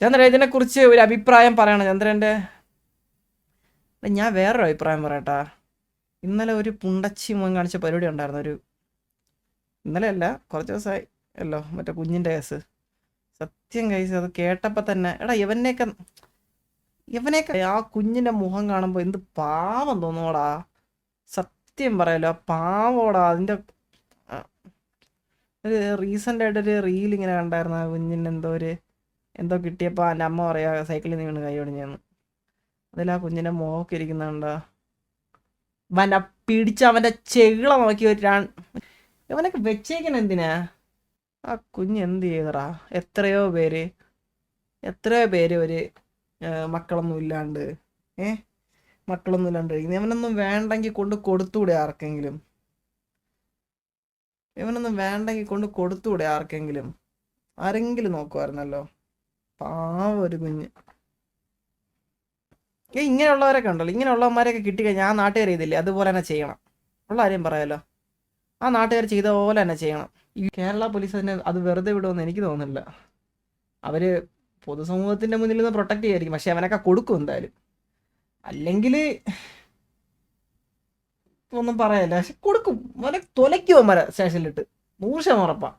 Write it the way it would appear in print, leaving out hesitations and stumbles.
ചന്ദ്രൻ ഇതിനെക്കുറിച്ച് ഒരു അഭിപ്രായം പറയണം ചന്ദ്രൻ്റെ. ഞാൻ വേറൊരു അഭിപ്രായം പറയട്ടാ. ഇന്നലെ ഒരു പുണ്ടച്ചി മുഖം കാണിച്ച പരിപാടി ഉണ്ടായിരുന്നു. ഇന്നലെ അല്ല, കുറച്ച് ദിവസമായി അല്ലോ, മറ്റേ കുഞ്ഞിൻ്റെ കേസ്. സത്യം കേസ് അത് കേട്ടപ്പോൾ തന്നെ എടാ ഇവനെയൊക്കെ ആ കുഞ്ഞിൻ്റെ മുഖം കാണുമ്പോൾ എന്ത് പാവം തോന്നുവോടാ. സത്യം പറയാലോ, പാവോടാ. അതിൻ്റെ ഒരു റീസെൻ്റ് ആയിട്ടൊരു റീൽ ഇങ്ങനെ കണ്ടായിരുന്നു. ആ കുഞ്ഞിന് എന്തോ കിട്ടിയപ്പോൾ എൻ്റെ അമ്മ പറയാ സൈക്കിളിൽ നിന്ന് വീണ് കൈ ഒടിഞ്ഞെന്ന്. അതിൽ ആ കുഞ്ഞിൻ്റെ മുഖമൊക്കെ ഇരിക്കുന്നുണ്ടാ. പിടിച്ച് അവൻ്റെ ചെകിള നോക്കി ഇവനൊക്കെ വെച്ചേക്കണ എന്തിനാ? ആ കുഞ്ഞ് എന്ത് ചെയ്തറാ? എത്രയോ പേര് ഒരു മക്കളൊന്നും ഇല്ലാണ്ട് മക്കളൊന്നും ഇല്ലാണ്ട് കഴിക്കുന്നത്. ഇവനൊന്നും വേണ്ടെങ്കിൽ കൊണ്ട് കൊടുത്തൂടെ ആർക്കെങ്കിലും? ആരെങ്കിലും നോക്കുമായിരുന്നല്ലോ. പാവം ഒരു കുഞ്ഞ്. ഇങ്ങനെയുള്ളവരൊക്കെ ഉണ്ടല്ലോ, ഇങ്ങനെയുള്ളവന്മാരെയൊക്കെ കിട്ടിക്കഴിഞ്ഞാൽ ആ നാട്ടുകാർ ചെയ്തില്ലേ അതുപോലെ തന്നെ ചെയ്യണം. ഉള്ള കാര്യം പറയാലോ, ആ നാട്ടുകാർ ചെയ്ത പോലെ തന്നെ ചെയ്യണം. ഈ കേരള പോലീസ് തന്നെ അത് വെറുതെ വിടുമെന്ന് എനിക്ക് തോന്നുന്നില്ല. അവർ പൊതുസമൂഹത്തിൻ്റെ മുന്നിൽ നിന്ന് പ്രൊട്ടക്റ്റ് ചെയ്യായിരിക്കും, പക്ഷെ അവനൊക്കെ കൊടുക്കും എന്തായാലും. അല്ലെങ്കിൽ ഒന്നും പറയല്ല, പക്ഷെ കൊടുക്കും. അവനെ തൊലയ്ക്കുമോ സ്റ്റേഷനിലിട്ട് 100% ഉറപ്പാ.